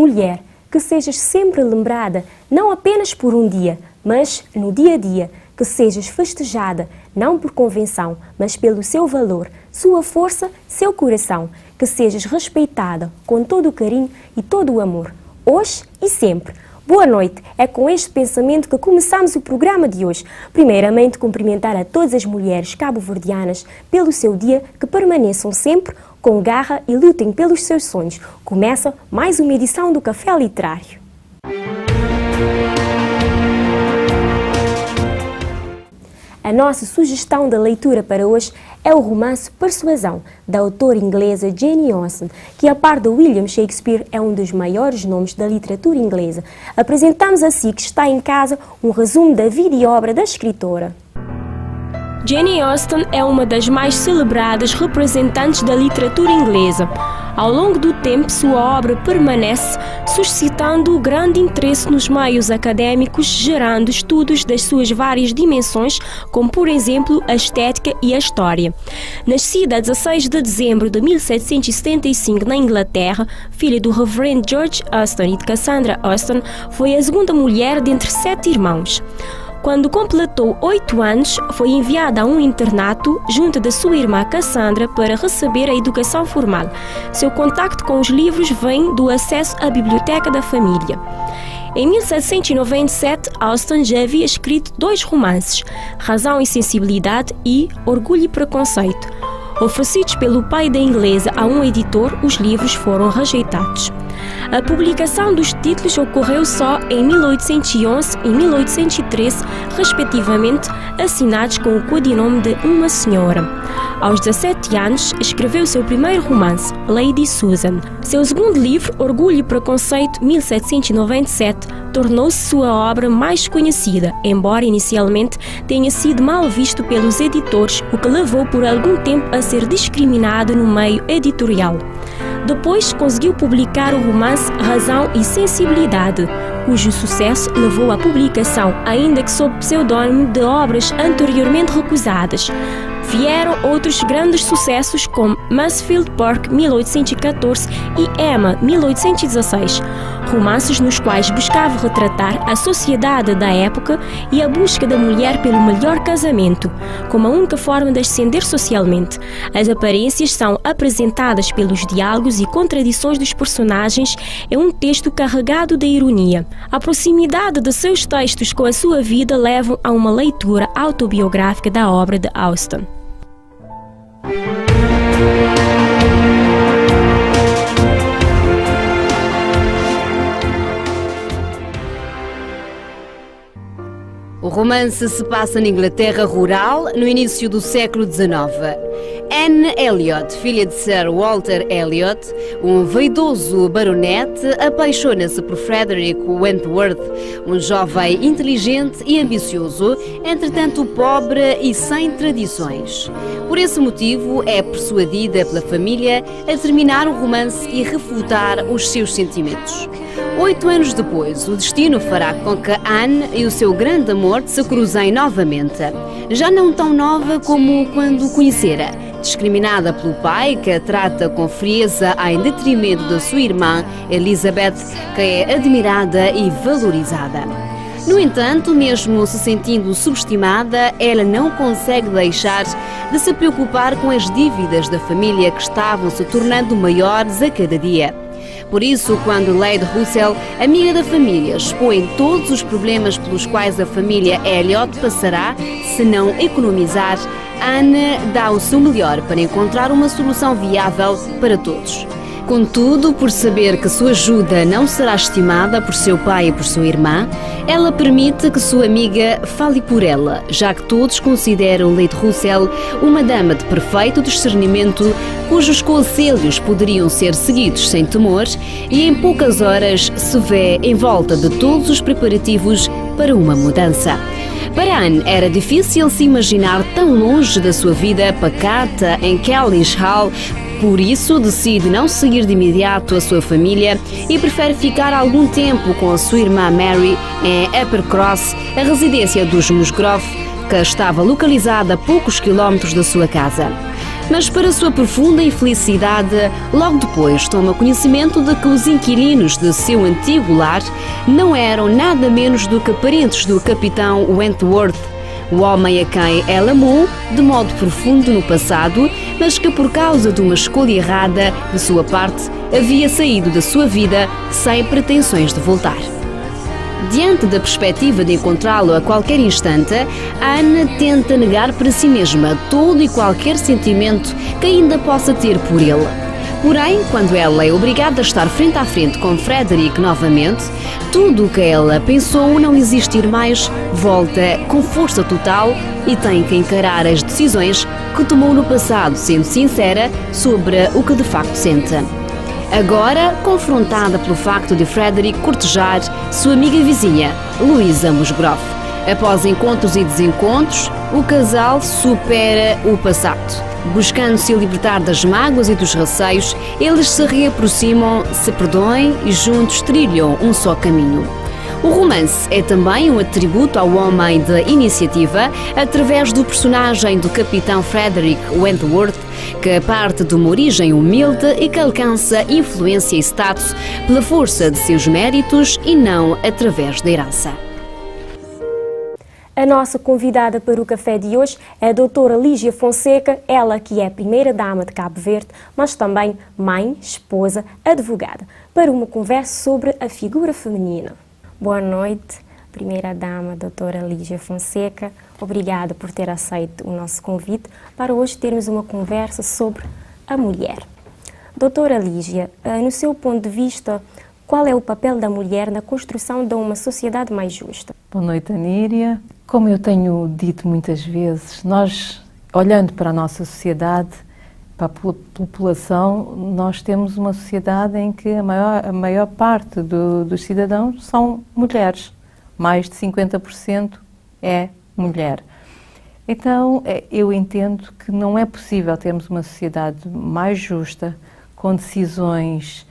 Mulher, que sejas sempre lembrada, não apenas por um dia, mas no dia a dia, que sejas festejada, não por convenção, mas pelo seu valor, sua força, seu coração, que sejas respeitada com todo o carinho e todo o amor, hoje e sempre. Boa noite, é com este pensamento que começamos o programa de hoje. Primeiramente, cumprimentar a todas as mulheres cabo-verdianas pelo seu dia, que permaneçam sempre com garra e lutem pelos seus sonhos. Começa mais uma edição do Café Literário. A nossa sugestão da leitura para hoje é o romance Persuasão, da autora inglesa Jane Austen, que, a par de William Shakespeare, é um dos maiores nomes da literatura inglesa. Apresentamos assim que está em casa um resumo da vida e obra da escritora. Jane Austen é uma das mais celebradas representantes da literatura inglesa. Ao longo do tempo, sua obra permanece suscitando grande interesse nos meios académicos, gerando estudos das suas várias dimensões, como, por exemplo, a estética e a história. Nascida a 16 de dezembro de 1775 na Inglaterra, filha do Reverendo George Austen e de Cassandra Austen, foi a segunda mulher dentre 7 irmãos. Quando completou 8 anos, foi enviada a um internato junto da sua irmã Cassandra para receber a educação formal. Seu contacto com os livros vem do acesso à biblioteca da família. Em 1797, Austen já havia escrito 2 romances, Razão e Sensibilidade e Orgulho e Preconceito. Oferecidos pelo pai da inglesa a um editor, os livros foram rejeitados. A publicação dos títulos ocorreu só em 1811 e 1813, respectivamente, assinados com o codinome de Uma Senhora. Aos 17 anos, escreveu seu primeiro romance, Lady Susan. Seu segundo livro, Orgulho e Preconceito, 1797, tornou-se sua obra mais conhecida, embora inicialmente tenha sido mal visto pelos editores, o que levou por algum tempo a ser discriminado no meio editorial. Depois conseguiu publicar o romance Razão e Sensibilidade, cujo sucesso levou à publicação, ainda que sob pseudônimo, de obras anteriormente recusadas. Vieram outros grandes sucessos como Mansfield Park, 1814 e Emma, 1816, romances nos quais buscava retratar a sociedade da época e a busca da mulher pelo melhor casamento, como a única forma de ascender socialmente. As aparências são apresentadas pelos diálogos e contradições dos personagens. É um texto carregado de ironia. A proximidade de seus textos com a sua vida levam a uma leitura autobiográfica da obra de Austen. O romance se passa na Inglaterra rural, no início do século XIX. Anne Elliot, filha de Sir Walter Elliot, um vaidoso baronete, apaixona-se por Frederick Wentworth, um jovem inteligente e ambicioso, entretanto pobre e sem tradições. Por esse motivo, é persuadida pela família a terminar o romance e refutar os seus sentimentos. 8 anos depois, o destino fará com que Anne e o seu grande amor se cruzem novamente. Já não tão nova como quando o conhecera, discriminada pelo pai, que a trata com frieza em detrimento da sua irmã, Elizabeth, que é admirada e valorizada. No entanto, mesmo se sentindo subestimada, ela não consegue deixar de se preocupar com as dívidas da família que estavam se tornando maiores a cada dia. Por isso, quando Lady Russell, amiga da família, expõe todos os problemas pelos quais a família Elliot passará se não economizar, Anne dá o seu melhor para encontrar uma solução viável para todos. Contudo, por saber que sua ajuda não será estimada por seu pai e por sua irmã, ela permite que sua amiga fale por ela, já que todos consideram Lady Russell uma dama de perfeito discernimento, cujos conselhos poderiam ser seguidos sem temor, e em poucas horas se vê em volta de todos os preparativos para uma mudança. Para Anne era difícil se imaginar tão longe da sua vida pacata em Kelly's Hall. Por isso, decide não seguir de imediato a sua família e prefere ficar algum tempo com a sua irmã Mary em Uppercross, a residência dos Musgrove, que estava localizada a poucos quilómetros da sua casa. Mas para sua profunda infelicidade, logo depois toma conhecimento de que os inquilinos de seu antigo lar não eram nada menos do que parentes do capitão Wentworth, o homem a quem ela amou de modo profundo no passado, mas que por causa de uma escolha errada de sua parte havia saído da sua vida sem pretensões de voltar. Diante da perspectiva de encontrá-lo a qualquer instante, Anne tenta negar para si mesma todo e qualquer sentimento que ainda possa ter por ele. Porém, quando ela é obrigada a estar frente a frente com Frederick novamente, tudo o que ela pensou não existir mais volta com força total e tem que encarar as decisões que tomou no passado, sendo sincera sobre o que de facto sente. Agora, confrontada pelo facto de Frederick cortejar sua amiga vizinha, Louisa Musgrove. Após encontros e desencontros, o casal supera o passado. Buscando se libertar das mágoas e dos receios, eles se reaproximam, se perdoem e juntos trilham um só caminho. O romance é também um atributo ao homem de iniciativa através do personagem do capitão Frederick Wentworth, que parte de uma origem humilde e que alcança influência e status pela força de seus méritos e não através da herança. A nossa convidada para o café de hoje é a doutora Lígia Fonseca, ela que é primeira-dama de Cabo Verde, mas também mãe, esposa, advogada, para uma conversa sobre a figura feminina. Boa noite, primeira-dama, doutora Lígia Fonseca. Obrigada por ter aceito o nosso convite para hoje termos uma conversa sobre a mulher. Doutora Lígia, no seu ponto de vista, qual é o papel da mulher na construção de uma sociedade mais justa? Boa noite, Aníria. Como eu tenho dito muitas vezes, nós, olhando para a nossa sociedade, para a população, nós temos uma sociedade em que a maior parte dos cidadãos são mulheres. Mais de 50% é mulher. Então, eu entendo que não é possível termos uma sociedade mais justa, com decisões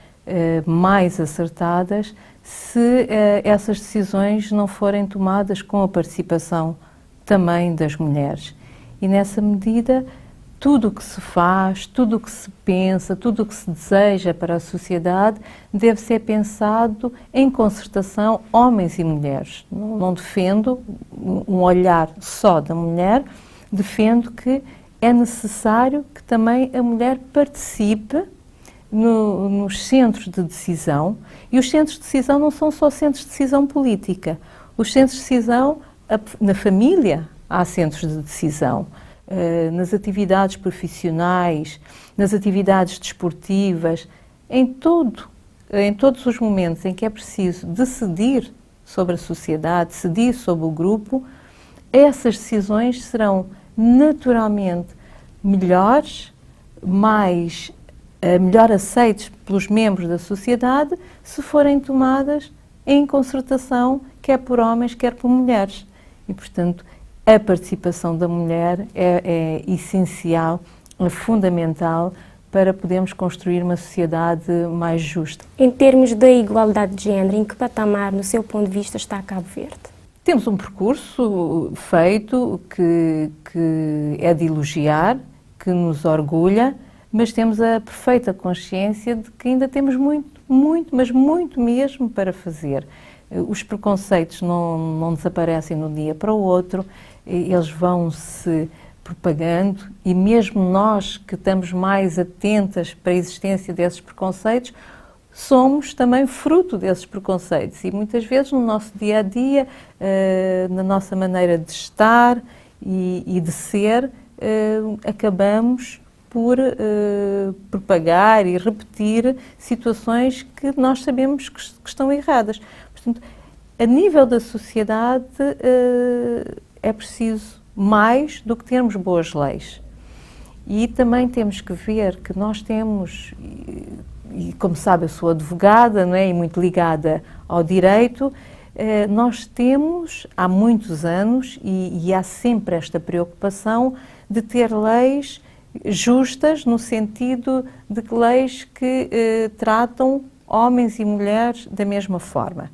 mais acertadas, se essas decisões não forem tomadas com a participação também das mulheres. E nessa medida, tudo o que se faz, tudo o que se pensa, tudo o que se deseja para a sociedade deve ser pensado em concertação homens e mulheres. Não defendo um olhar só da mulher, defendo que é necessário que também a mulher participe nos centros de decisão, e os centros de decisão não são só centros de decisão política. Os centros de decisão, na família, há centros de decisão. Nas atividades profissionais, nas atividades desportivas, em todos os momentos em que é preciso decidir sobre a sociedade, decidir sobre o grupo, essas decisões serão naturalmente melhores, melhor aceites pelos membros da sociedade, se forem tomadas em concertação, quer por homens, quer por mulheres. E, portanto, a participação da mulher é essencial, é fundamental para podermos construir uma sociedade mais justa. Em termos da igualdade de género, em que patamar, no seu ponto de vista, está Cabo Verde? Temos um percurso feito que é de elogiar, que nos orgulha, mas temos a perfeita consciência de que ainda temos mas muito mesmo para fazer. Os preconceitos não desaparecem de um dia para o outro, eles vão se propagando, e mesmo nós que estamos mais atentas para a existência desses preconceitos, somos também fruto desses preconceitos, e muitas vezes no nosso dia-a-dia, na nossa maneira de estar e de ser, acabamos por propagar e repetir situações que nós sabemos que estão erradas. Portanto, a nível da sociedade é preciso mais do que termos boas leis. E também temos que ver que nós temos, e como sabe eu sou advogada, não é? E muito ligada ao direito, nós temos há muitos anos, e há sempre esta preocupação de ter leis justas, no sentido de que leis que tratam homens e mulheres da mesma forma.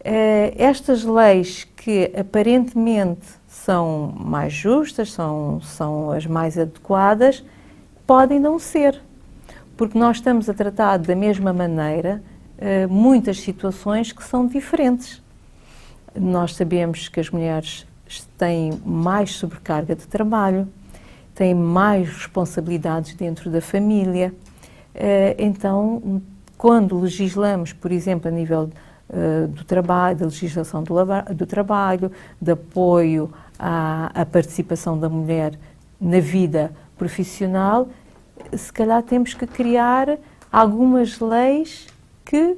Estas leis que aparentemente são mais justas, são as mais adequadas, podem não ser. Porque nós estamos a tratar da mesma maneira muitas situações que são diferentes. Nós sabemos que as mulheres têm mais sobrecarga de trabalho, têm mais responsabilidades dentro da família. Então, quando legislamos, por exemplo, a nível do trabalho, da legislação do trabalho, de apoio à participação da mulher na vida profissional, se calhar temos que criar algumas leis que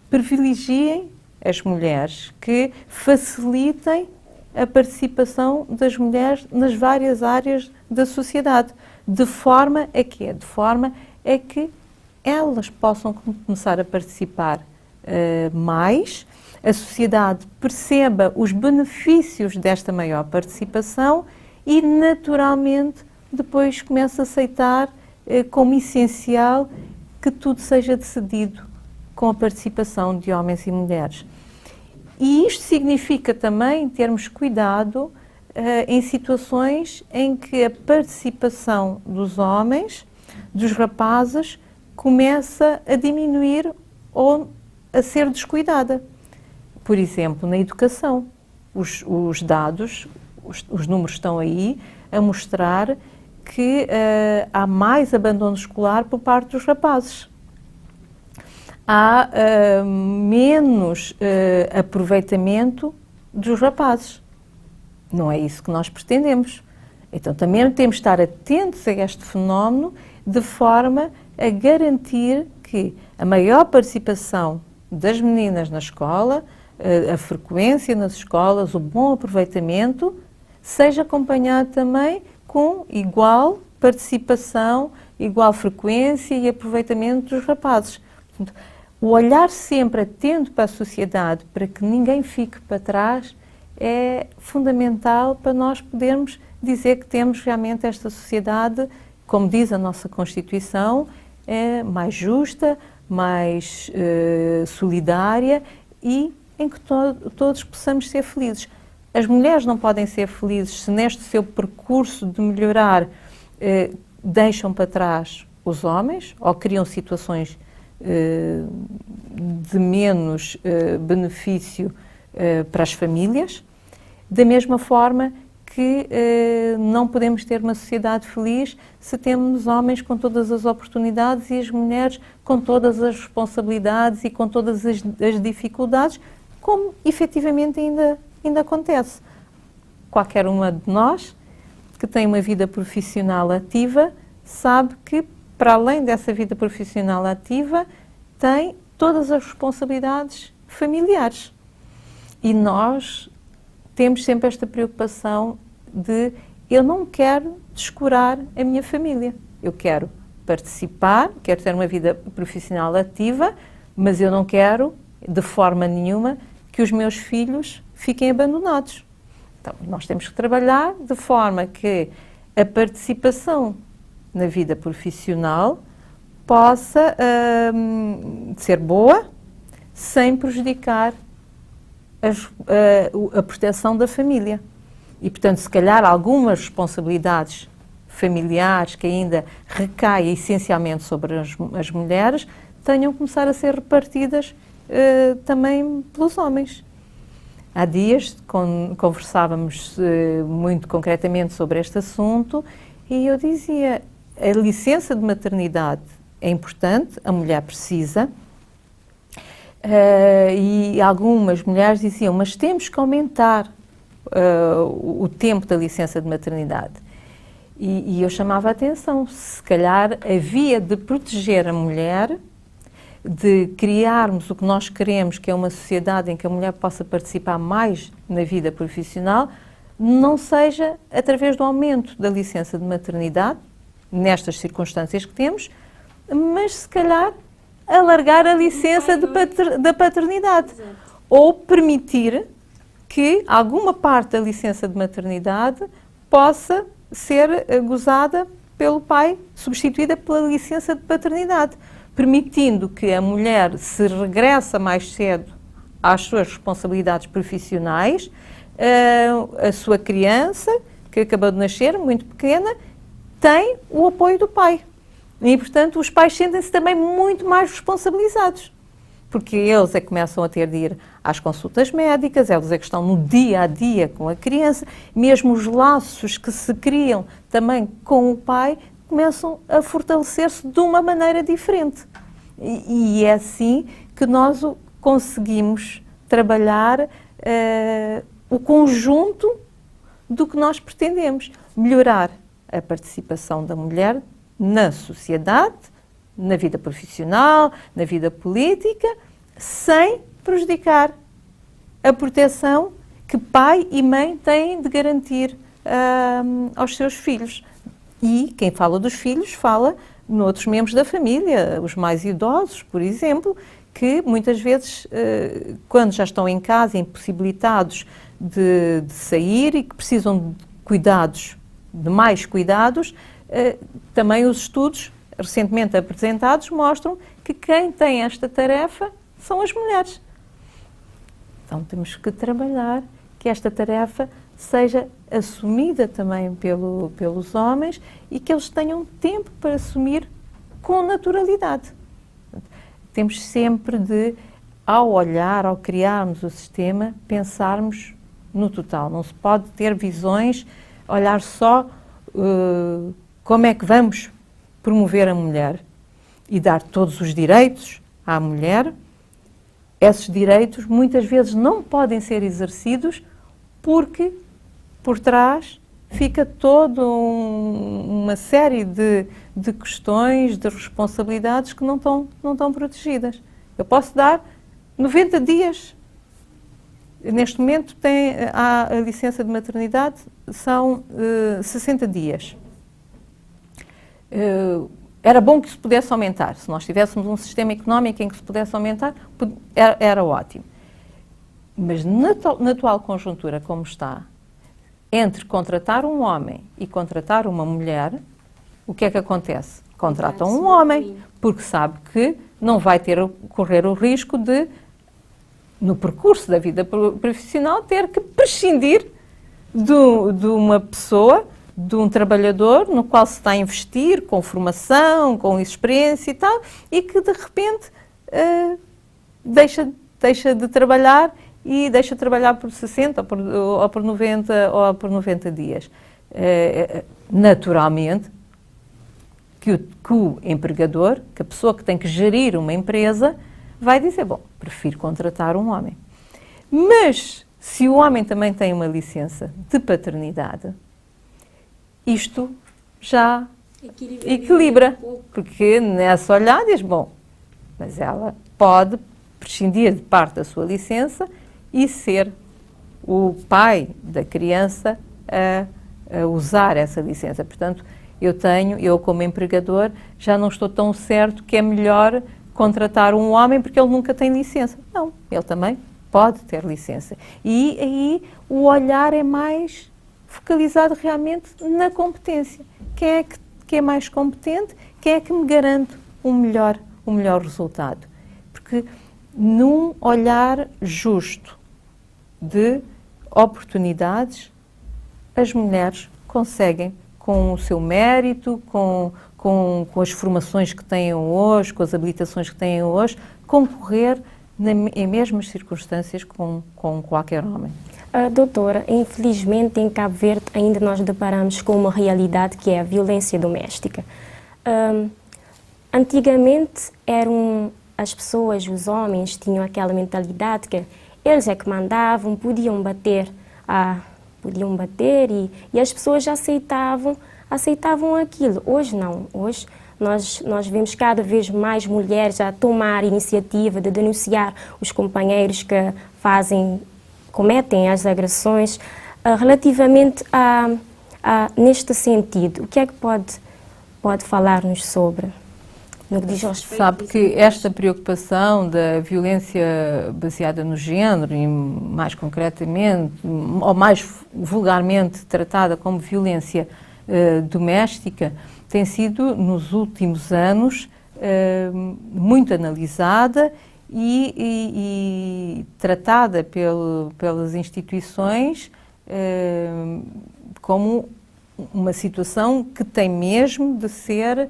privilegiem as mulheres, que facilitem a participação das mulheres nas várias áreas da sociedade, de forma a que elas possam começar a participar mais, a sociedade perceba os benefícios desta maior participação e, naturalmente, depois comece a aceitar como essencial que tudo seja decidido com a participação de homens e mulheres. E isto significa também termos cuidado em situações em que a participação dos homens, dos rapazes, começa a diminuir ou a ser descuidada. Por exemplo, na educação, os dados, os números estão aí a mostrar que há mais abandono escolar por parte dos rapazes. Há menos aproveitamento dos rapazes. Não é isso que nós pretendemos. Então também temos de estar atentos a este fenómeno de forma a garantir que a maior participação das meninas na escola, a frequência nas escolas, o bom aproveitamento, seja acompanhado também com igual participação, igual frequência e aproveitamento dos rapazes. Portanto, o olhar sempre atento para a sociedade, para que ninguém fique para trás, é fundamental para nós podermos dizer que temos realmente esta sociedade, como diz a nossa Constituição, mais justa, mais solidária e em que todos possamos ser felizes. As mulheres não podem ser felizes se neste seu percurso de melhorar deixam para trás os homens ou criam situações de menos benefício para as famílias, da mesma forma que não podemos ter uma sociedade feliz se temos homens com todas as oportunidades e as mulheres com todas as responsabilidades e com todas as dificuldades, como efetivamente ainda acontece. Qualquer uma de nós que tem uma vida profissional ativa sabe que, para além dessa vida profissional ativa, tem todas as responsabilidades familiares. E nós temos sempre esta preocupação de eu não quero descurar a minha família. Eu quero participar, quero ter uma vida profissional ativa, mas eu não quero, de forma nenhuma, que os meus filhos fiquem abandonados. Então, nós temos que trabalhar de forma que a participação na vida profissional possa ser boa, sem prejudicar a proteção da família. E, portanto, se calhar algumas responsabilidades familiares que ainda recaem essencialmente sobre as mulheres tenham que começar a ser repartidas também pelos homens. Há dias conversávamos muito concretamente sobre este assunto e eu dizia, a licença de maternidade é importante, a mulher precisa, e algumas mulheres diziam, mas temos que aumentar o tempo da licença de maternidade. E eu chamava a atenção, se calhar havia de proteger a mulher, de criarmos o que nós queremos, que é uma sociedade em que a mulher possa participar mais na vida profissional, não seja através do aumento da licença de maternidade, nestas circunstâncias que temos, mas se calhar alargar a licença da paternidade. Exato. Ou permitir que alguma parte da licença de maternidade possa ser gozada pelo pai, substituída pela licença de paternidade, permitindo que a mulher, se regressa mais cedo às suas responsabilidades profissionais, a sua criança, que acabou de nascer, muito pequena, tem o apoio do pai. E, portanto, os pais sentem-se também muito mais responsabilizados, porque eles é que começam a ter de ir às consultas médicas, eles é que estão no dia a dia com a criança, mesmo os laços que se criam também com o pai começam a fortalecer-se de uma maneira diferente. E é assim que nós conseguimos trabalhar o conjunto do que nós pretendemos. Melhorar a participação da mulher na sociedade, na vida profissional, na vida política, sem prejudicar a proteção que pai e mãe têm de garantir aos seus filhos. E quem fala dos filhos fala noutros membros da família, os mais idosos, por exemplo, que muitas vezes, quando já estão em casa, impossibilitados de sair e que precisam de cuidados, de mais cuidados, também os estudos recentemente apresentados mostram que quem tem esta tarefa são as mulheres. Então temos que trabalhar que esta tarefa seja assumida também pelos homens e que eles tenham tempo para assumir com naturalidade. Temos sempre de, ao olhar, ao criarmos o sistema, pensarmos no total. Não se pode ter visões, olhar só como é que vamos promover a mulher e dar todos os direitos à mulher. Esses direitos muitas vezes não podem ser exercidos porque por trás fica toda uma série de questões, de responsabilidades que não estão protegidas. Eu posso dar 90 dias. Neste momento a licença de maternidade são 60 dias. Era bom que se pudesse aumentar. Se nós tivéssemos um sistema económico em que se pudesse aumentar, era ótimo. Mas na atual conjuntura como está, entre contratar um homem e contratar uma mulher, o que é que acontece? Contratam um homem, porque sabe que não vai correr o risco de, no percurso da vida profissional, ter que prescindir de uma pessoa, de um trabalhador no qual se está a investir com formação, com experiência e tal, e que de repente deixa de trabalhar e deixa de trabalhar por 60 ou por 90 dias. Naturalmente, que o empregador, que a pessoa que tem que gerir uma empresa, vai dizer, bom, prefiro contratar um homem. Mas, se o homem também tem uma licença de paternidade, isto já equilibra, porque nessa olhada diz, bom, mas ela pode prescindir de parte da sua licença e ser o pai da criança a usar essa licença. Portanto, eu como empregador, já não estou tão certo que é melhor contratar um homem porque ele nunca tem licença. Não, ele também pode ter licença. E aí o olhar é mais focalizado realmente na competência. Quem é que é mais competente? Quem é que me garante o melhor resultado? Porque num olhar justo de oportunidades, as mulheres conseguem, com o seu mérito, com as formações que têm hoje, com as habilitações que têm hoje, concorrer em mesmas circunstâncias com qualquer homem. Doutora, infelizmente em Cabo Verde ainda nós deparamos com uma realidade que é a violência doméstica. Antigamente as pessoas, os homens, tinham aquela mentalidade que eles é que mandavam, podiam bater e as pessoas já aceitavam aquilo. Hoje não. Hoje nós vemos cada vez mais mulheres a tomar a iniciativa de denunciar os companheiros que cometem as agressões. Relativamente neste sentido, o que é que pode falar-nos sobre? No que diz respeito, sabe que esta preocupação da violência baseada no género, e mais concretamente, ou mais vulgarmente tratada como violência doméstica, tem sido, nos últimos anos, muito analisada e tratada pelas instituições como uma situação que tem mesmo de ser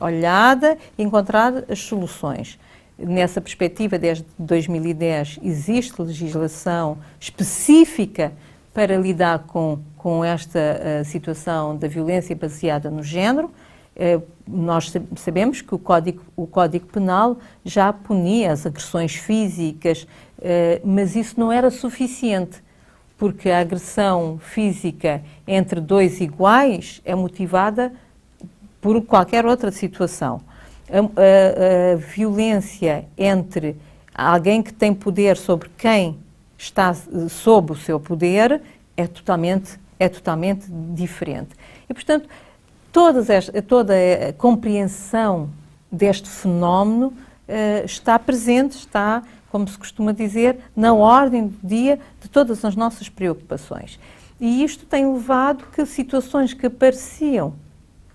olhada e encontrar as soluções. Nessa perspectiva, desde 2010, existe legislação específica para lidar com esta situação da violência baseada no género. Nós sabemos que o Código Penal já punia as agressões físicas, mas isso não era suficiente, porque a agressão física entre dois iguais é motivada por qualquer outra situação. A violência entre alguém que tem poder sobre quem está sob o seu poder é totalmente diferente. E, portanto, toda a compreensão deste fenómeno está presente, está, como se costuma dizer, na ordem do dia de todas as nossas preocupações. E isto tem levado que situações que pareciam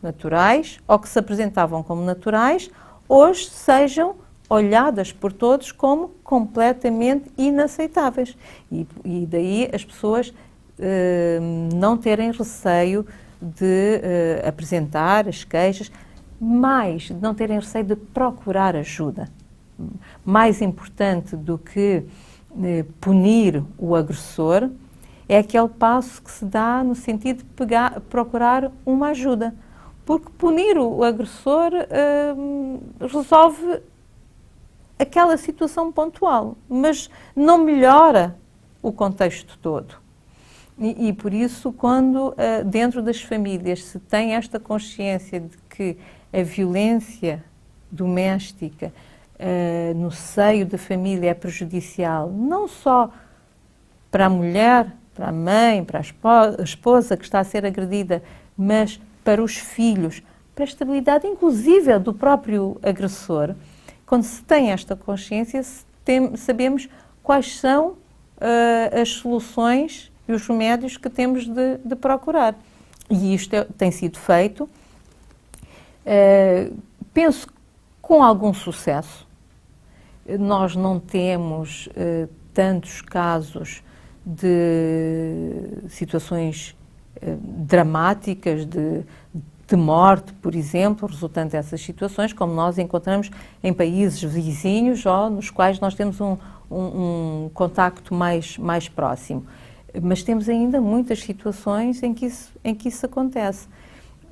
naturais, ou que se apresentavam como naturais, hoje sejam olhadas por todos como completamente inaceitáveis. E daí as pessoas não terem receio de apresentar as queixas, mais de não terem receio de procurar ajuda. Mais importante do que punir o agressor é aquele passo que se dá no sentido de procurar uma ajuda. Porque punir o agressor resolve aquela situação pontual, mas não melhora o contexto todo. E por isso, quando dentro das famílias se tem esta consciência de que a violência doméstica no seio da família é prejudicial, não só para a mulher, para a mãe, para a esposa que está a ser agredida, mas para os filhos, para a estabilidade inclusive do próprio agressor. Quando se tem esta consciência, sabemos quais são as soluções e os remédios que temos de procurar. E isto tem sido feito, penso, com algum sucesso. Nós não temos tantos casos de situações dramáticas de morte, por exemplo, resultante dessas situações, como nós encontramos em países vizinhos ou nos quais nós temos um contacto mais próximo. Mas temos ainda muitas situações em que isso acontece.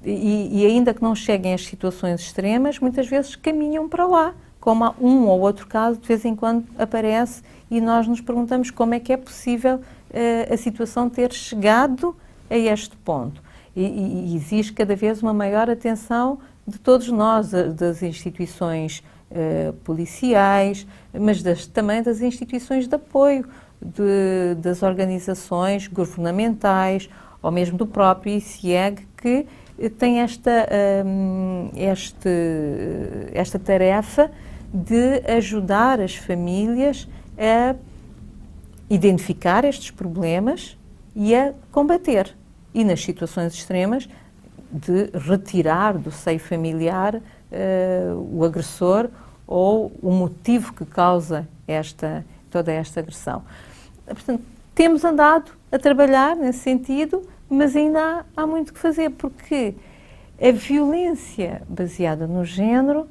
E ainda que não cheguem às situações extremas, muitas vezes caminham para lá, como há um ou outro caso de vez em quando aparece e nós nos perguntamos como é que é possível a situação ter chegado a este ponto. E existe cada vez uma maior atenção de todos nós, das instituições policiais, mas também das instituições de apoio, das organizações governamentais, ou mesmo do próprio ICIEG, que tem esta tarefa de ajudar as famílias a identificar estes problemas e a combater. E nas situações extremas, de retirar do seio familiar o agressor ou o motivo que causa toda esta agressão. Portanto, temos andado a trabalhar nesse sentido, mas ainda há muito que fazer, porque a violência baseada no género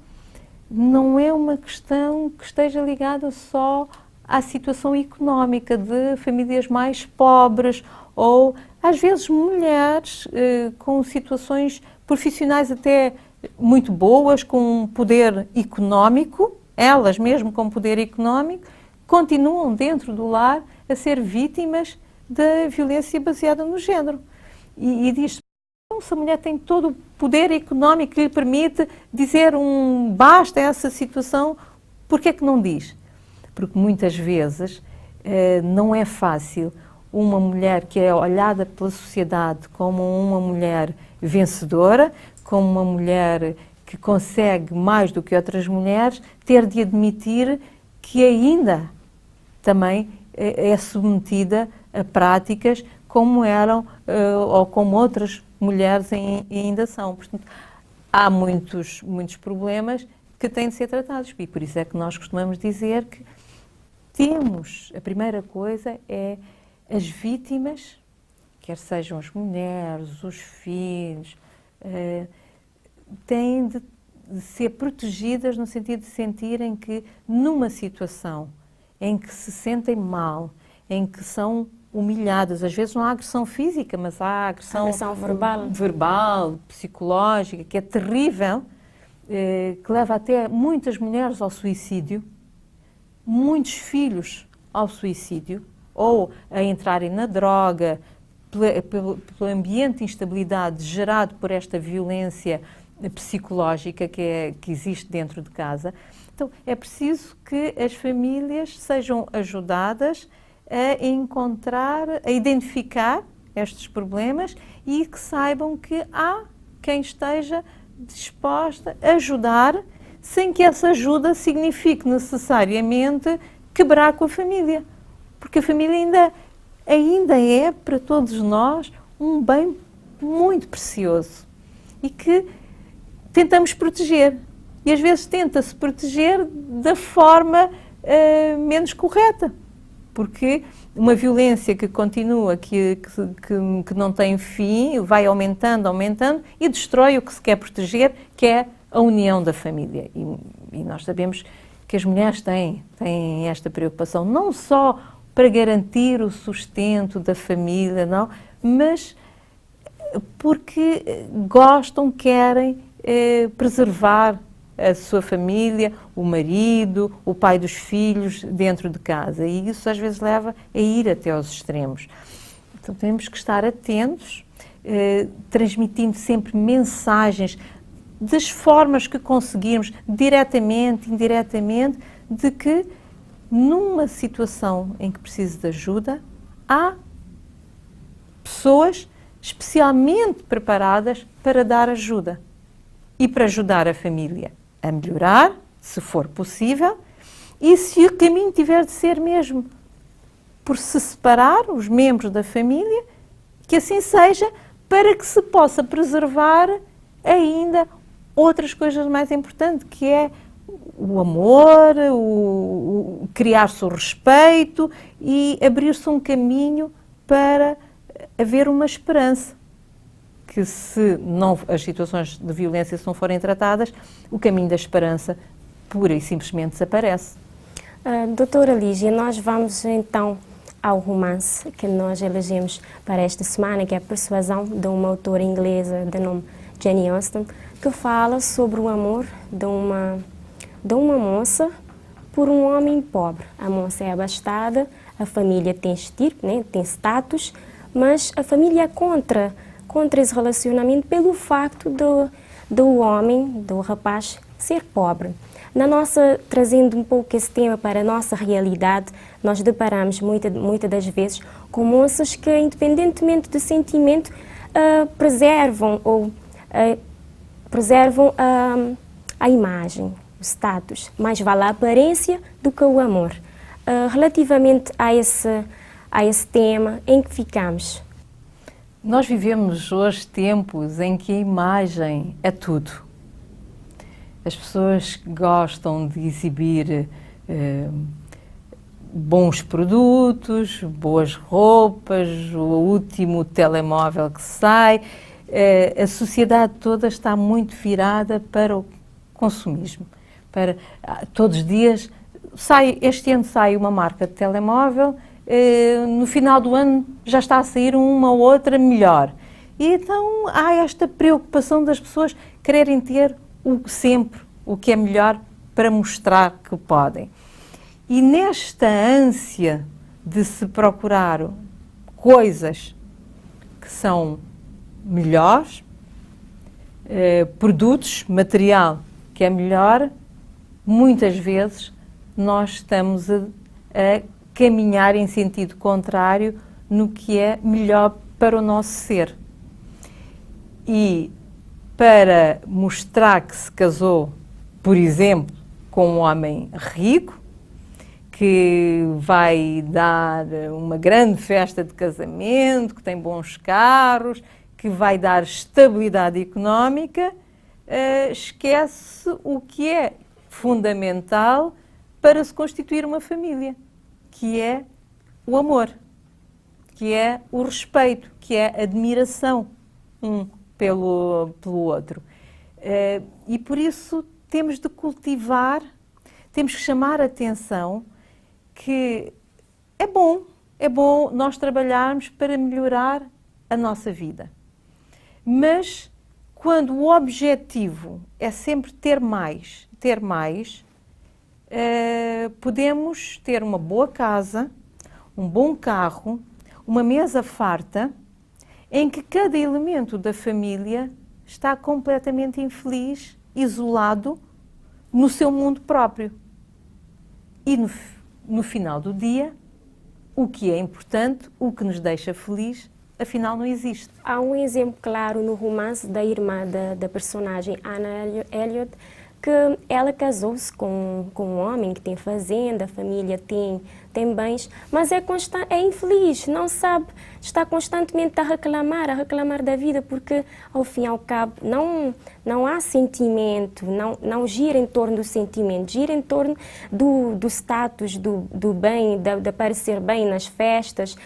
não é uma questão que esteja ligada só à situação económica de famílias mais pobres ou, às vezes, mulheres com situações profissionais até muito boas, com poder económico, elas mesmo com poder económico, continuam dentro do lar a ser vítimas da violência baseada no género. E diz-se, se a mulher tem todo o poder económico que lhe permite dizer basta a essa situação, por que é que não diz? Porque muitas vezes não é fácil uma mulher que é olhada pela sociedade como uma mulher vencedora, como uma mulher que consegue mais do que outras mulheres, ter de admitir que ainda também é submetida a práticas como eram ou como outras mulheres ainda são. Portanto, há muitos problemas que têm de ser tratados. E por isso é que nós costumamos dizer que temos, a primeira coisa é as vítimas, quer sejam as mulheres, os filhos, têm de ser protegidas no sentido de sentirem que numa situação em que se sentem mal, em que são humilhadas, às vezes não há agressão física, mas há agressão verbal, psicológica, que é terrível, que leva até muitas mulheres ao suicídio, muitos filhos ao suicídio, ou a entrarem na droga, pelo ambiente de instabilidade gerado por esta violência psicológica que existe dentro de casa. Então, é preciso que as famílias sejam ajudadas a encontrar, a identificar estes problemas e que saibam que há quem esteja disposta a ajudar, sem que essa ajuda signifique necessariamente quebrar com a família. Porque a família ainda é, para todos nós, um bem muito precioso e que tentamos proteger. E às vezes tenta-se proteger da forma menos correta. Porque uma violência que continua, que não tem fim, vai aumentando e destrói o que se quer proteger, que é a união da família. E nós sabemos que as mulheres têm esta preocupação, não só para garantir o sustento da família, não, mas porque gostam, querem preservar a sua família, o marido, o pai dos filhos dentro de casa. E isso às vezes leva a ir até aos extremos. Então temos que estar atentos, transmitindo sempre mensagens das formas que conseguirmos, diretamente, indiretamente, de que numa situação em que precise de ajuda, há pessoas especialmente preparadas para dar ajuda e para ajudar a família a melhorar, se for possível, e se o caminho tiver de ser mesmo por se separar os membros da família, que assim seja, para que se possa preservar ainda outras coisas mais importantes, que é o amor, o criar-se o respeito e abrir-se um caminho para haver uma esperança. Que se as situações de violência não forem tratadas, o caminho da esperança pura e simplesmente desaparece. Doutora Lígia, nós vamos então ao romance que nós elegemos para esta semana, que é a Persuasão, de uma autora inglesa de nome Jane Austen, que fala sobre o amor de uma moça por um homem pobre. A moça é abastada, a família tem estirpe, né, tem status, mas a família é contra esse relacionamento pelo facto do homem, do rapaz, ser pobre. Trazendo um pouco esse tema para a nossa realidade, nós deparamos muitas das vezes com moças que, independentemente do sentimento, preservam a imagem, o status. Mais vale a aparência do que o amor. Relativamente a esse tema, em que ficamos? Nós vivemos hoje tempos em que a imagem é tudo. As pessoas gostam de exibir bons produtos, boas roupas, o último telemóvel que sai. A sociedade toda está muito virada para o consumismo. Todos os dias, este ano sai uma marca de telemóvel, no final do ano já está a sair uma ou outra melhor. E então há esta preocupação das pessoas quererem ter sempre o que é melhor para mostrar que podem. E nesta ânsia de se procurar coisas que são melhores, produtos, material que é melhor, muitas vezes nós estamos a caminhar em sentido contrário no que é melhor para o nosso ser. E para mostrar que se casou, por exemplo, com um homem rico, que vai dar uma grande festa de casamento, que tem bons carros, que vai dar estabilidade económica, esquece o que é fundamental para se constituir uma família, que é o amor, que é o respeito, que é a admiração um pelo outro. E por isso temos de cultivar, temos que chamar a atenção que é bom nós trabalharmos para melhorar a nossa vida. Mas quando o objetivo é sempre ter mais, podemos ter uma boa casa, um bom carro, uma mesa farta, em que cada elemento da família está completamente infeliz, isolado, no seu mundo próprio. E no final do dia, o que é importante, o que nos deixa feliz, afinal não existe. Há um exemplo claro no romance da irmã da personagem Anna Elliot, que ela casou-se com um homem que tem fazenda, a família tem bens, mas é infeliz, não sabe, está constantemente a reclamar da vida, porque ao fim e ao cabo não há sentimento, não gira em torno do sentimento, gira em torno do status, do bem, de aparecer bem nas festas.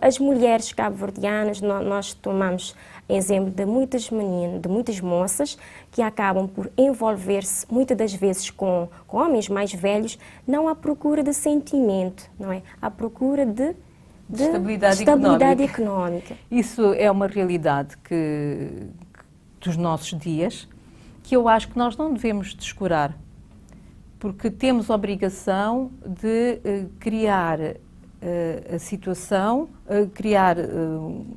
As mulheres cabo-verdianas, nós tomamos exemplo de muitas meninas, de muitas moças que acabam por envolver-se muitas das vezes com homens mais velhos, não à procura de sentimento, não é? À procura de estabilidade económica. Isso é uma realidade dos nossos dias, que eu acho que nós não devemos descurar, porque temos a obrigação de criar a situação, criar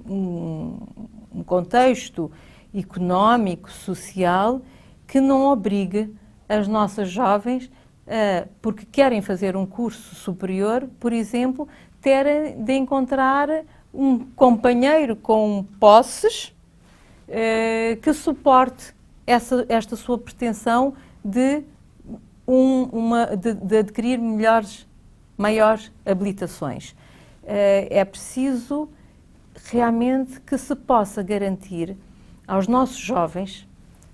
um contexto económico, social, que não obrigue as nossas jovens, porque querem fazer um curso superior, por exemplo, terem de encontrar um companheiro com posses que suporte esta sua pretensão de adquirir maiores habilitações. É preciso realmente que se possa garantir aos nossos jovens,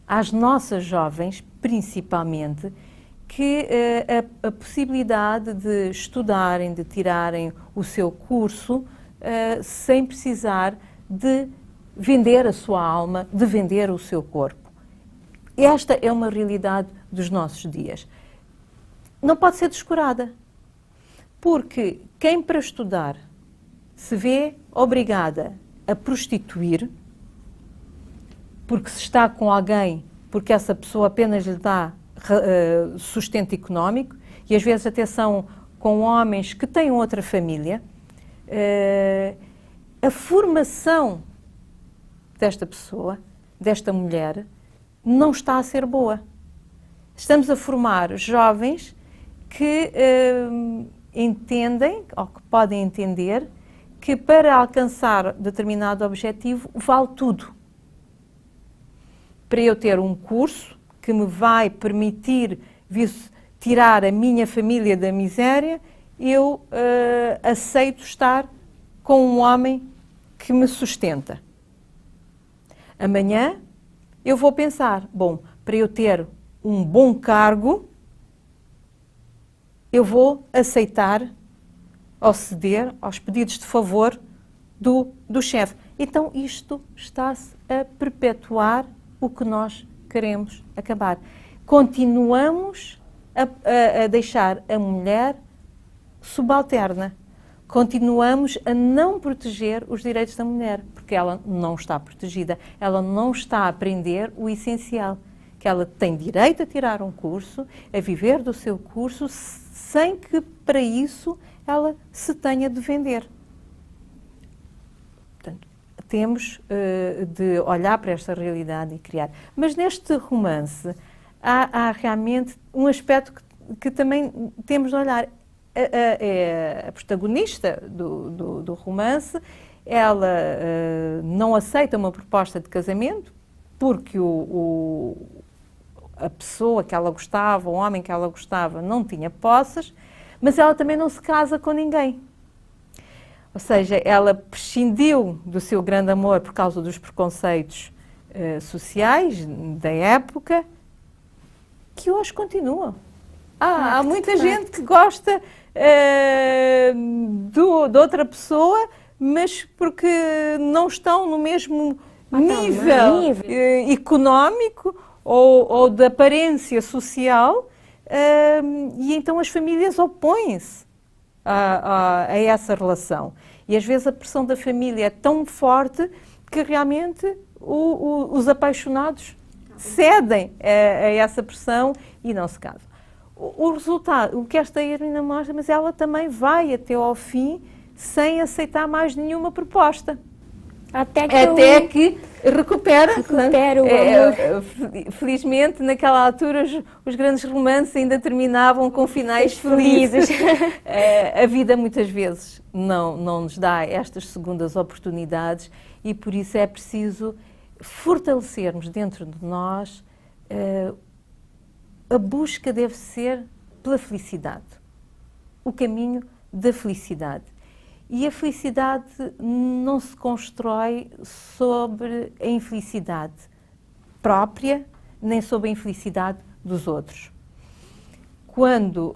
às nossas jovens principalmente, que a possibilidade de estudarem, de tirarem o seu curso sem precisar de vender a sua alma, de vender o seu corpo. Esta é uma realidade dos nossos dias. Não pode ser descurada, porque quem para estudar se vê obrigada a prostituir, porque se está com alguém, porque essa pessoa apenas lhe dá sustento económico, e às vezes até são com homens que têm outra família, a formação desta pessoa, desta mulher, não está a ser boa. Estamos a formar jovens que entendem, ou que podem entender, que para alcançar determinado objetivo vale tudo. Para eu ter um curso que me vai permitir tirar a minha família da miséria, eu aceito estar com um homem que me sustenta. Amanhã eu vou pensar, bom, para eu ter um bom cargo, eu vou aceitar ou ceder aos pedidos de favor do chefe. Então isto está-se a perpetuar o que nós queremos acabar. Continuamos a deixar a mulher subalterna. Continuamos a não proteger os direitos da mulher, porque ela não está protegida, ela não está a aprender o essencial, que ela tem direito a tirar um curso, a viver do seu curso, sem que para isso ela se tenha de vender. Portanto, temos de olhar para esta realidade e criar. Mas neste romance há realmente um aspecto que também temos de olhar. A protagonista do romance, ela não aceita uma proposta de casamento porque a pessoa que ela gostava, o homem que ela gostava, não tinha posses, mas ela também não se casa com ninguém. Ou seja, ela prescindiu do seu grande amor por causa dos preconceitos sociais da época que hoje continuam. Há muita gente que gosta de outra pessoa, mas porque não estão no mesmo nível económico ou de aparência social, e então as famílias opõem-se a essa relação. E às vezes a pressão da família é tão forte que realmente os apaixonados cedem a essa pressão e não se casam. O resultado, o que esta heroína mostra, mas ela também vai até ao fim sem aceitar mais nenhuma proposta. Até que recupera o amor. Felizmente, naquela altura, os grandes romances ainda terminavam com finais felizes. A vida, muitas vezes, não nos dá estas segundas oportunidades e, por isso, é preciso fortalecermos dentro de nós. A busca deve ser pela felicidade. O caminho da felicidade. E a felicidade não se constrói sobre a infelicidade própria, nem sobre a infelicidade dos outros. Quando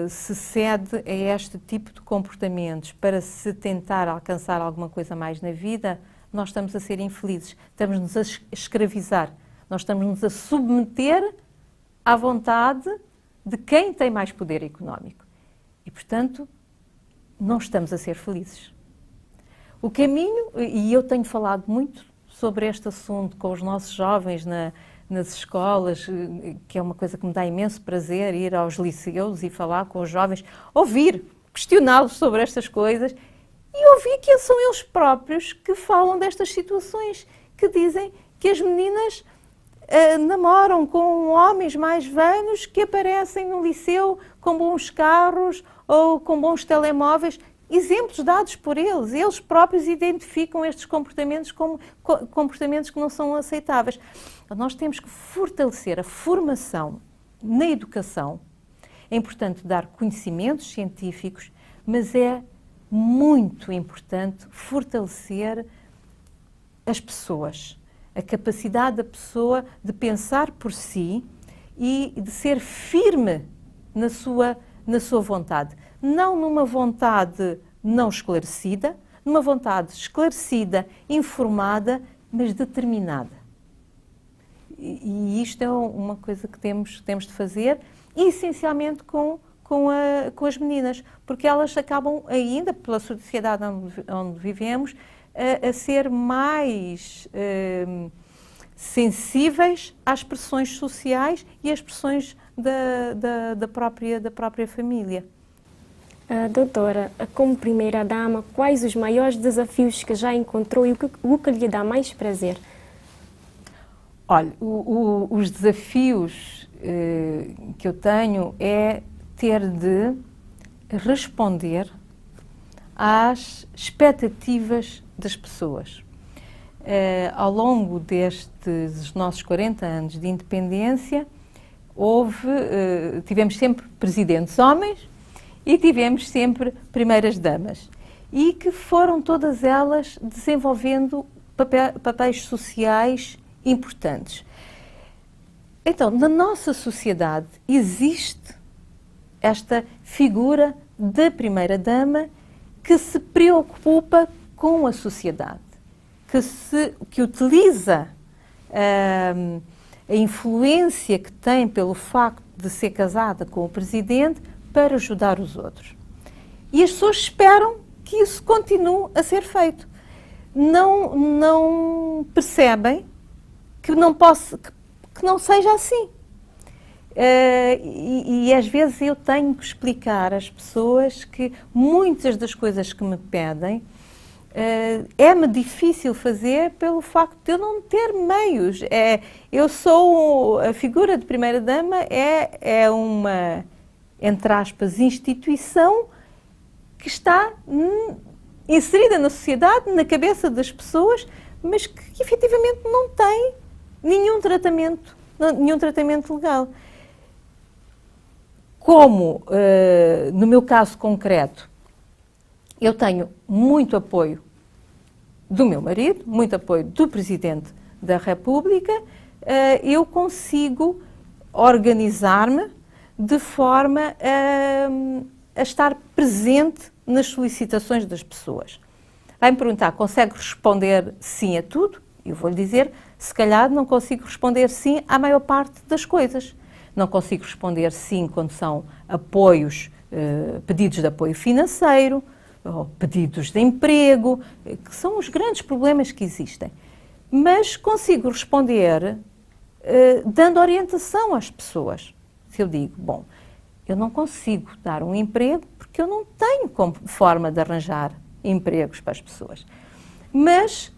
se cede a este tipo de comportamentos para se tentar alcançar alguma coisa mais na vida, nós estamos a ser infelizes, estamos-nos a escravizar, nós estamos-nos a submeter à vontade de quem tem mais poder económico. E, portanto, não estamos a ser felizes. O caminho, e eu tenho falado muito sobre este assunto com os nossos jovens nas escolas, que é uma coisa que me dá imenso prazer, ir aos liceus e falar com os jovens, ouvir, questioná-los sobre estas coisas e ouvir que são eles próprios que falam destas situações, que dizem que as meninas namoram com homens mais velhos que aparecem no liceu com bons carros ou com bons telemóveis, exemplos dados por eles. Eles próprios identificam estes comportamentos como comportamentos que não são aceitáveis. Nós temos que fortalecer a formação na educação. É importante dar conhecimentos científicos, mas é muito importante fortalecer as pessoas. A capacidade da pessoa de pensar por si e de ser firme na sua vontade. Não numa vontade não esclarecida, numa vontade esclarecida, informada, mas determinada. E isto é uma coisa que temos de fazer, essencialmente com as meninas, porque elas acabam ainda, pela sociedade onde vivemos, a ser mais sensíveis às pressões sociais e às pressões da própria família. Doutora, como primeira-dama, quais os maiores desafios que já encontrou e o que lhe dá mais prazer? Olha, os desafios que eu tenho é ter de responder às expectativas das pessoas. Ao longo destes nossos 40 anos de independência, tivemos sempre presidentes homens e tivemos sempre primeiras damas, e que foram todas elas desenvolvendo papéis sociais importantes. Então, na nossa sociedade existe esta figura da primeira-dama que se preocupa com a sociedade, que utiliza a influência que tem pelo facto de ser casada com o presidente para ajudar os outros. E as pessoas esperam que isso continue a ser feito. Não percebem que não seja assim. E às vezes eu tenho que explicar às pessoas que muitas das coisas que me pedem é-me difícil fazer pelo facto de eu não ter meios. Eu sou a figura de primeira-dama, é uma, entre aspas, instituição que está inserida na sociedade, na cabeça das pessoas, mas que efetivamente não tem nenhum tratamento legal. Como, no meu caso concreto, eu tenho muito apoio do meu marido, muito apoio do Presidente da República, eu consigo organizar-me de forma a estar presente nas solicitações das pessoas. Vai-me perguntar, consegue responder sim a tudo? Eu vou-lhe dizer, se calhar não consigo responder sim à maior parte das coisas. Não consigo responder sim quando são apoios, pedidos de apoio financeiro, ou pedidos de emprego, que são os grandes problemas que existem. Mas consigo responder dando orientação às pessoas. Se eu digo, bom, eu não consigo dar um emprego porque eu não tenho forma de arranjar empregos para as pessoas. Mas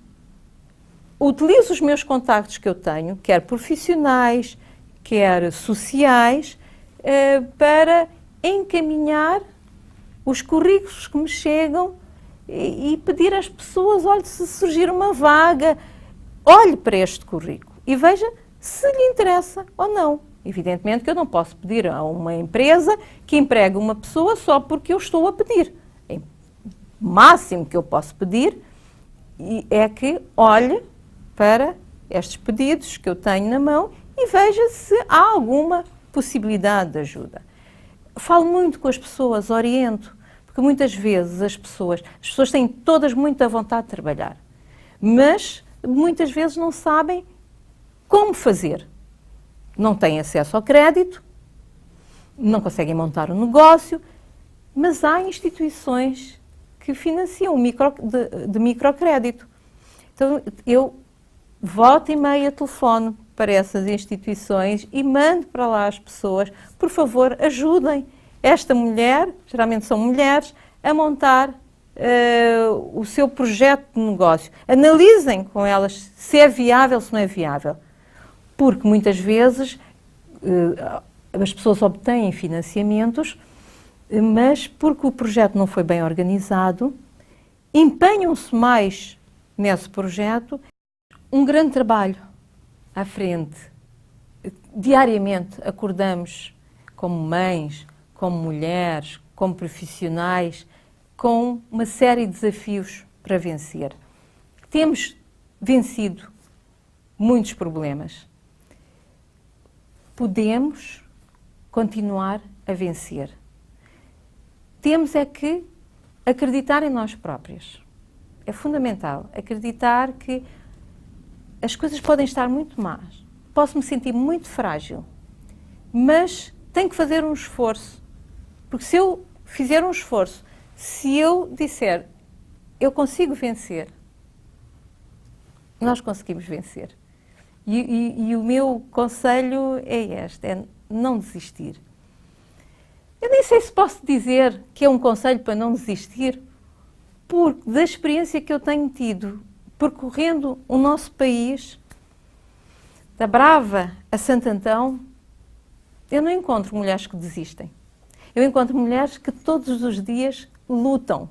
utilizo os meus contactos que eu tenho, quer profissionais, quer sociais, para encaminhar os currículos que me chegam e pedir às pessoas, olhe, se surgir uma vaga, olhe para este currículo e veja se lhe interessa ou não. Evidentemente que eu não posso pedir a uma empresa que empregue uma pessoa só porque eu estou a pedir. O máximo que eu posso pedir é que olhe para estes pedidos que eu tenho na mão e veja se há alguma possibilidade de ajuda. Falo muito com as pessoas, oriento, porque muitas vezes as pessoas têm todas muita vontade de trabalhar, mas muitas vezes não sabem como fazer. Não têm acesso ao crédito, não conseguem montar um negócio, mas há instituições que financiam de microcrédito. Então, eu volta e meia telefono para essas instituições e mando para lá as pessoas, por favor, ajudem esta mulher, geralmente são mulheres, a montar o seu projeto de negócio. Analisem com elas se é viável, se não é viável. Porque muitas vezes as pessoas obtêm financiamentos, mas porque o projeto não foi bem organizado, empenham-se mais nesse projeto. Um grande trabalho à frente. Diariamente acordamos como mães, como mulheres, como profissionais, com uma série de desafios para vencer. Temos vencido muitos problemas. Podemos continuar a vencer. Temos é que acreditar em nós próprios. É fundamental acreditar que as coisas podem estar muito más. Posso me sentir muito frágil, mas tenho que fazer um esforço. Porque se eu fizer um esforço, se eu disser, eu consigo vencer, nós conseguimos vencer. E o meu conselho é este, é não desistir. Eu nem sei se posso dizer que é um conselho para não desistir, porque da experiência que eu tenho tido, percorrendo o nosso país, da Brava a Santo Antão, eu não encontro mulheres que desistem. Eu encontro mulheres que todos os dias lutam.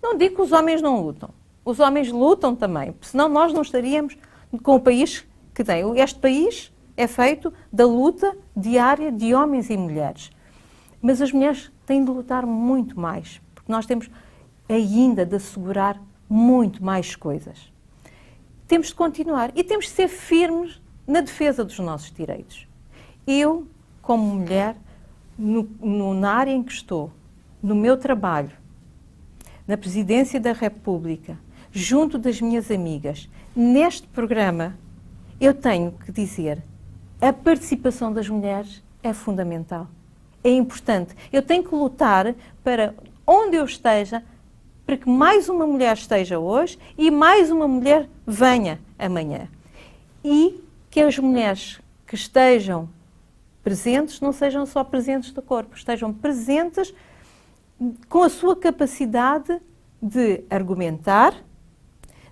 Não digo que os homens não lutam. Os homens lutam também, porque senão nós não estaríamos com o país que tem. Este país é feito da luta diária de homens e mulheres. Mas as mulheres têm de lutar muito mais, porque nós temos ainda de assegurar muito mais coisas. Temos de continuar e temos de ser firmes na defesa dos nossos direitos. Eu, como mulher, na área em que estou, no meu trabalho, na Presidência da República, junto das minhas amigas, neste programa, eu tenho que dizer, a participação das mulheres é fundamental, é importante. Eu tenho que lutar para onde eu esteja, para que mais uma mulher esteja hoje e mais uma mulher venha amanhã. E que as mulheres que estejam presentes não sejam só presentes do corpo, estejam presentes com a sua capacidade de argumentar,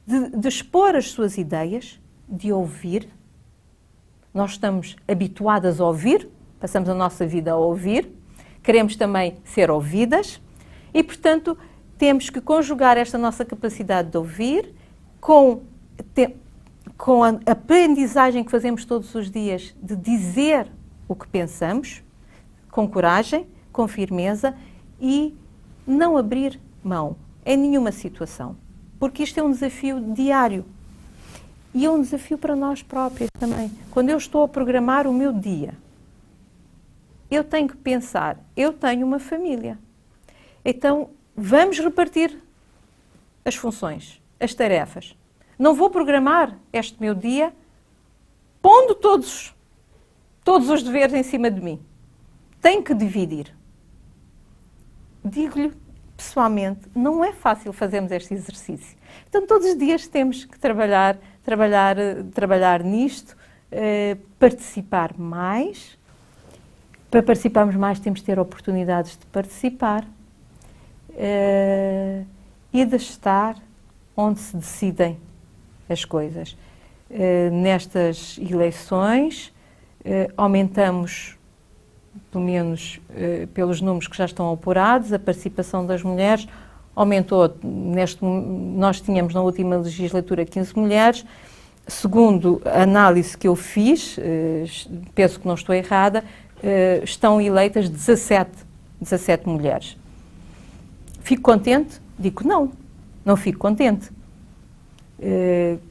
de expor as suas ideias, de ouvir. Nós estamos habituadas a ouvir, passamos a nossa vida a ouvir, queremos também ser ouvidas e, portanto, temos que conjugar esta nossa capacidade de ouvir com a aprendizagem que fazemos todos os dias de dizer o que pensamos, com coragem, com firmeza e não abrir mão em nenhuma situação, porque isto é um desafio diário e é um desafio para nós próprios também. Quando eu estou a programar o meu dia, eu tenho que pensar, eu tenho uma família. Então, vamos repartir as funções, as tarefas. Não vou programar este meu dia pondo todos os deveres em cima de mim. Tenho que dividir. Digo-lhe, pessoalmente, não é fácil fazermos este exercício. Então, todos os dias temos que trabalhar nisto, participar mais. Para participarmos mais, temos de ter oportunidades de participar e de estar onde se decidem as coisas. Nestas eleições, aumentamos, pelo menos pelos números que já estão apurados, a participação das mulheres aumentou. Nós tínhamos na última legislatura 15 mulheres. Segundo a análise que eu fiz, penso que não estou errada, estão eleitas 17 mulheres. Fico contente? Digo não fico contente.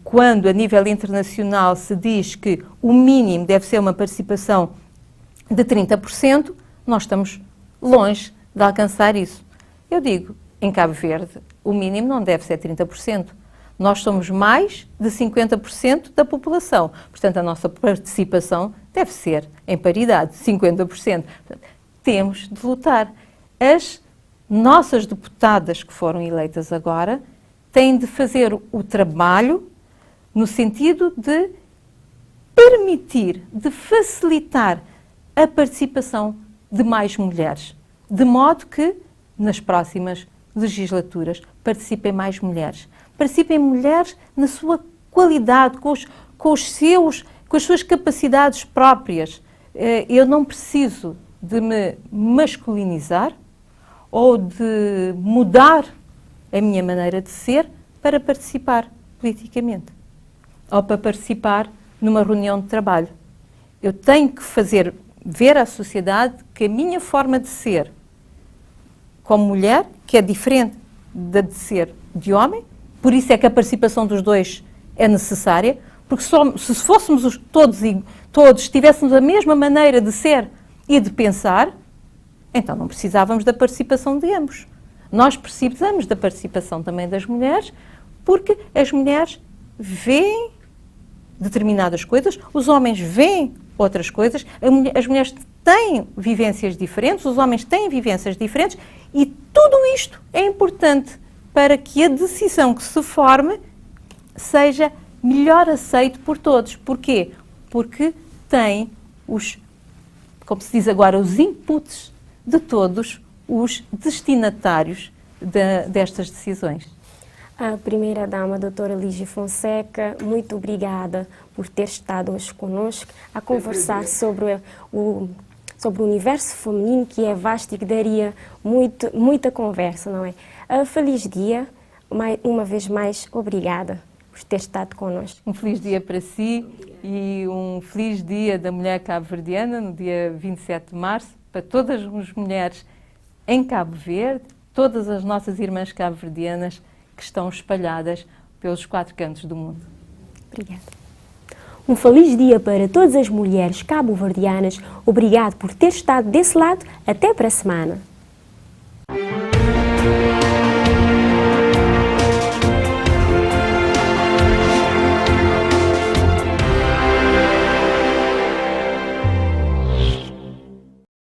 Quando a nível internacional se diz que o mínimo deve ser uma participação de 30%, nós estamos longe de alcançar isso. Eu digo, em Cabo Verde, o mínimo não deve ser 30%. Nós somos mais de 50% da população. Portanto, a nossa participação deve ser em paridade, 50%. Temos de lutar. As nossas deputadas que foram eleitas agora têm de fazer o trabalho no sentido de permitir, de facilitar a participação de mais mulheres, de modo que nas próximas legislaturas participem mais mulheres. Participem mulheres na sua qualidade, com as suas capacidades próprias. Eu não preciso de me masculinizar ou de mudar a minha maneira de ser para participar politicamente ou para participar numa reunião de trabalho. Eu tenho que fazer ver à sociedade que a minha forma de ser como mulher, que é diferente da de ser de homem, por isso é que a participação dos dois é necessária, porque se fôssemos todos tivéssemos a mesma maneira de ser e de pensar, então não precisávamos da participação de ambos. Nós precisamos da participação também das mulheres, porque as mulheres veem determinadas coisas, os homens veem outras coisas, as mulheres têm vivências diferentes, os homens têm vivências diferentes, e tudo isto é importante para que a decisão que se forme seja melhor aceito por todos. Porquê? Porque tem como se diz agora, os inputs de todos os destinatários destas decisões. A primeira-dama, a doutora Lígia Fonseca, muito obrigada por ter estado hoje conosco a conversar sobre o universo feminino, que é vasto e que daria muita conversa, não é? Feliz dia, uma vez mais, obrigada por ter estado connosco. Um feliz dia para si e um feliz dia da mulher cabo-verdiana, no dia 27 de março, para todas as mulheres em Cabo Verde, todas as nossas irmãs cabo-verdianas que estão espalhadas pelos 4 cantos do mundo. Obrigada. Um feliz dia para todas as mulheres cabo-verdianas. Obrigado por ter estado desse lado. Até para a semana.